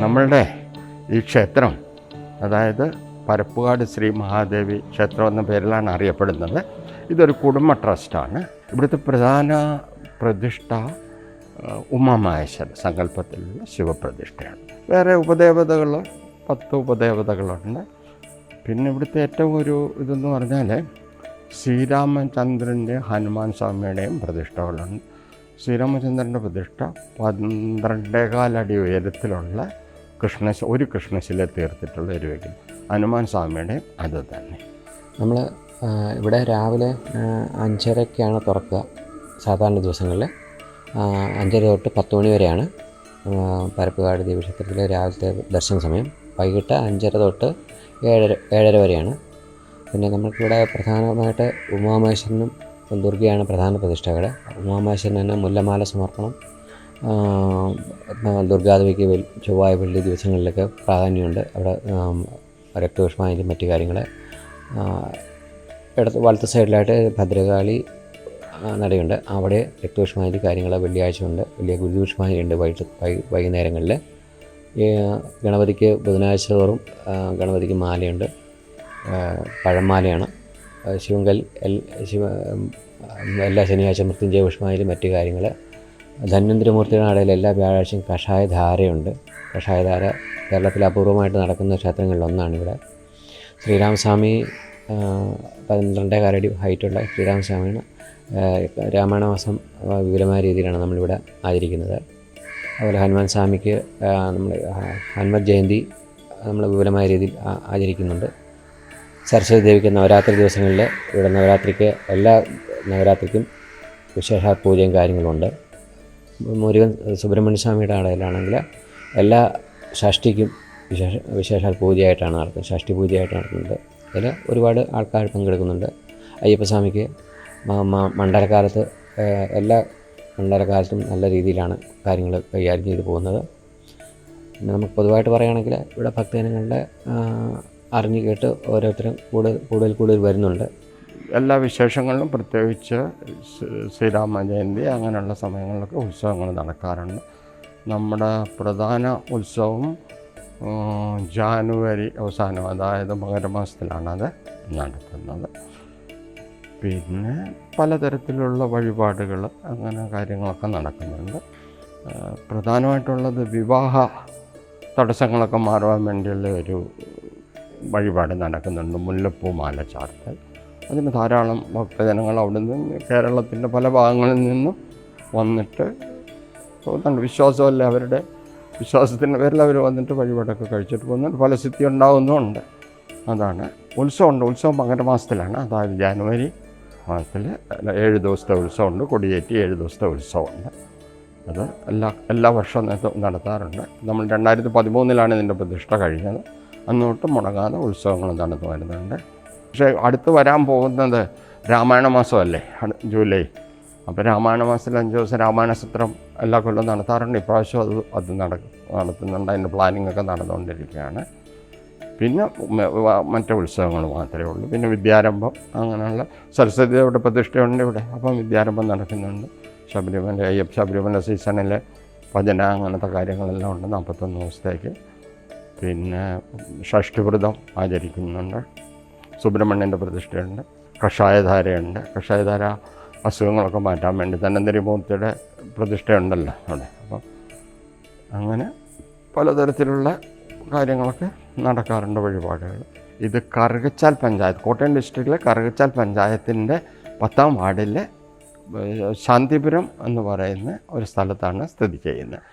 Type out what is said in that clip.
നമ്മളുടെ ഈ ക്ഷേത്രം, അതായത് പരപ്പുകാട് ശ്രീ മഹാദേവി ക്ഷേത്രം എന്ന പേരിലാണ് അറിയപ്പെടുന്നത്. ഇതൊരു കുടുംബ ട്രസ്റ്റാണ്. ഇവിടുത്തെ പ്രധാന പ്രതിഷ്ഠ ഉമാമഹേശ്വര സങ്കല്പത്തിലുള്ള ശിവപ്രതിഷ്ഠയാണ്. വേറെ ഉപദേവതകൾ 10 ഉപദേവതകളുണ്ട്. പിന്നെ ഇവിടുത്തെ ഏറ്റവും ഒരു ഇതെന്ന് പറഞ്ഞാൽ ശ്രീരാമചന്ദ്രൻ്റെയും ഹനുമാൻ സ്വാമിയുടെയും പ്രതിഷ്ഠകളുണ്ട്. ശ്രീരാമചന്ദ്രൻ്റെ പ്രതിഷ്ഠ 12.25 അടി ഉയരത്തിലുള്ള ഒരു കൃഷ്ണശില തീർത്തിട്ടുള്ള ഒരു വ്യക്തി. ഹനുമാൻ സ്വാമിയുടെയും അത് തന്നെ. നമ്മൾ ഇവിടെ രാവിലെ 5:30ക്കാണ് തുറക്കുക. സാധാരണ ദിവസങ്ങളിൽ 5:30 തൊട്ട് 10 മണി വരെയാണ് പരപ്പുകാട് ദേവീക്ഷേത്രത്തിലെ രാവിലത്തെ ദർശന സമയം. വൈകിട്ട് 5:30 തൊട്ട് 7:30 വരെയാണ്. പിന്നെ നമുക്കിവിടെ പ്രധാനമായിട്ട് ഉമാമഹേശ്വരനും ദുർഗയാണ് പ്രധാന പ്രതിഷ്ഠകൾ. ഉമാമഹേശ്വരന് തന്നെ മുല്ലമാല സമർപ്പണം, ദുർഗാദേവിക്ക് ചൊവ്വായ വെള്ളി ദിവസങ്ങളിലൊക്കെ പ്രാധാന്യമുണ്ട്. അവിടെ രക്തപുഷ്പാഞ്ജലി മറ്റു കാര്യങ്ങൾ. വലത്ത് സൈഡിലായിട്ട് ഭദ്രകാളി നടയുണ്ട്. അവിടെ രക്തപുഷ്പാഞ്ജലി കാര്യങ്ങൾ വെള്ളിയാഴ്ച ഉണ്ട്. വലിയ ഗുരുപുഷ്പാഞ്ജലി ഉണ്ട് വൈകുന്നേരങ്ങളിൽ. ഗണപതിക്ക് ബുധനാഴ്ച തോറും ഗണപതിക്ക് മാലയുണ്ട്, പഴമാലയാണ്. ശിവങ്കൽ എല്ലാ ശനിയാഴ്ച മൃത്യുഞ്ജയ പുഷ്പാഞ്ജലി മറ്റു കാര്യങ്ങൾ. ധന്വന്തരിമൂർത്തിയുടെ നടയിൽ എല്ലാ വ്യാഴാഴ്ചയും കഷായധാരയുണ്ട്. കഷായധാര കേരളത്തിൽ അപൂർവമായിട്ട് നടക്കുന്ന ക്ഷേത്രങ്ങളിലൊന്നാണ് ഇവിടെ. ശ്രീരാമസ്വാമി 12.25 അടി ഹൈറ്റുള്ള ശ്രീരാമസ്വാമിയാണ്. രാമായണ മാസം വിപുലമായ രീതിയിലാണ് നമ്മളിവിടെ ആചരിക്കുന്നത്. അതുപോലെ ഹനുമാൻ സ്വാമിക്ക് നമ്മൾ ഹനുമത് ജയന്തി നമ്മൾ വിപുലമായ രീതിയിൽ ആചരിക്കുന്നുണ്ട്. സരസ്വതി ദേവിക്ക് നവരാത്രി ദിവസങ്ങളിൽ ഇവിടെ നവരാത്രിക്ക് എല്ലാ നവരാത്രിക്കും വിശേഷ പൂജയും കാര്യങ്ങളുമുണ്ട്. മുരുകൻ സുബ്രഹ്മണ്യ സ്വാമിയുടെ ആടയിലാണെങ്കിൽ എല്ലാ ഷഷ്ടിക്കും വിശേഷാൽ പൂജയായിട്ടാണ് നടത്തുന്നത്. ഷഷ്ടി പൂജയായിട്ടാണ് നടത്തുന്നത്. അതിൽ ഒരുപാട് ആൾക്കാർ പങ്കെടുക്കുന്നുണ്ട്. അയ്യപ്പസ്വാമിക്ക് മണ്ഡലകാലത്ത് എല്ലാ മണ്ഡലകാലത്തും നല്ല രീതിയിലാണ് കാര്യങ്ങൾ കൈകാര്യം ചെയ്തു പോകുന്നത്. പിന്നെ നമുക്ക് പൊതുവായിട്ട് പറയുകയാണെങ്കിൽ ഇവിടെ ഭക്തജനങ്ങളുടെ അറിഞ്ഞു കേട്ട് ഓരോരുത്തരും കൂടുതൽ വരുന്നുണ്ട്. എല്ലാ വിശേഷങ്ങളിലും പ്രത്യേകിച്ച് ശ്രീരാമ ജയന്തി അങ്ങനെയുള്ള സമയങ്ങളിലൊക്കെ ഉത്സവങ്ങൾ നടക്കാറുണ്ട്. നമ്മുടെ പ്രധാന ഉത്സവം ജാനുവരി അവസാനം, അതായത് മകരമാസത്തിലാണ് അത് നടത്തുന്നത്. പിന്നെ പലതരത്തിലുള്ള വഴിപാടുകൾ അങ്ങനെ കാര്യങ്ങളൊക്കെ നടക്കുന്നുണ്ട്. പ്രധാനമായിട്ടുള്ളത് വിവാഹ തടസ്സങ്ങളൊക്കെ മാറുവാൻ വേണ്ടിയുള്ള ഒരു വഴിപാട് നടക്കുന്നുണ്ട്, മുല്ലപ്പൂ മാല ചാർത്തൽ. അതിന് ധാരാളം ഭക്തജനങ്ങൾ അവിടെ നിന്ന് കേരളത്തിൻ്റെ പല ഭാഗങ്ങളിൽ നിന്നും വന്നിട്ട് പോകുന്നുണ്ട്. വിശ്വാസമല്ല, അവരുടെ വിശ്വാസത്തിൻ്റെ പേരിൽ അവർ വന്നിട്ട് വഴിപാടൊക്കെ കഴിച്ചിട്ട് പോകുന്നുണ്ട്. ഫല സിദ്ധി ഉണ്ടാകുന്നുമുണ്ട്. അതാണ് ഉത്സവമുണ്ട്. ഉത്സവം മകരമാസത്തിലാണ്, അതായത് ജാനുവരി മാസത്തിൽ 7 ദിവസത്തെ ഉത്സവമുണ്ട്. കൊടിയേറ്റി 7 ദിവസത്തെ ഉത്സവമുണ്ട്. അത് എല്ലാ വർഷവും നടത്താറുണ്ട്. നമ്മൾ 2013 ഇതിൻ്റെ പ്രതിഷ്ഠ കഴിഞ്ഞത്. അന്ന് തൊട്ട് മുടങ്ങാതെ ഉത്സവങ്ങൾ നടന്നു വരുന്നുണ്ട്. പക്ഷേ അടുത്ത് വരാൻ പോകുന്നത് രാമായണ മാസമല്ലേ, ജൂലൈ. അപ്പോൾ രാമായണ മാസത്തിൽ 5 ദിവസം രാമായണ സത്രം എല്ലാ കൊല്ലം നടത്താറുണ്ട്. ഇപ്രാവശ്യം അത് നടത്തുന്നുണ്ട്. അതിൻ്റെ പ്ലാനിങ് ഒക്കെ നടന്നുകൊണ്ടിരിക്കുകയാണ്. പിന്നെ മറ്റു ഉത്സവങ്ങൾ മാത്രമേ ഉള്ളൂ. പിന്നെ വിദ്യാരംഭം, അങ്ങനെയുള്ള സരസ്വതിയുടെ പ്രതിഷ്ഠയുണ്ട് ഇവിടെ. അപ്പം വിദ്യാരംഭം നടക്കുന്നുണ്ട്. ശബരിമല സീസണിലെ ഭജന അങ്ങനത്തെ കാര്യങ്ങളെല്ലാം ഉണ്ട് 41 ദിവസത്തേക്ക്. പിന്നെ ഷഷ്ടിവ്രതം ആചരിക്കുന്നുണ്ട്. സുബ്രഹ്മണ്യൻ്റെ പ്രതിഷ്ഠയുണ്ട്. കഷായധാരയുണ്ട്. കഷായധാര അസുഖങ്ങളൊക്കെ മാറ്റാൻ വേണ്ടി ധന്വന്തരിമൂർത്തിയുടെ പ്രതിഷ്ഠയുണ്ടല്ലോ അവിടെ. അപ്പം അങ്ങനെ പലതരത്തിലുള്ള കാര്യങ്ങളൊക്കെ നടക്കാറുണ്ട്, വഴിപാടുകൾ. ഇത് കറുകച്ചാൽ പഞ്ചായത്ത്, കോട്ടയം ഡിസ്ട്രിക്റ്റിലെ കറുകച്ചാൽ പഞ്ചായത്തിൻ്റെ 10ാം വാർഡിലെ ശാന്തിപുരം എന്ന് പറയുന്ന ഒരു സ്ഥലത്താണ് സ്ഥിതി ചെയ്യുന്നത്.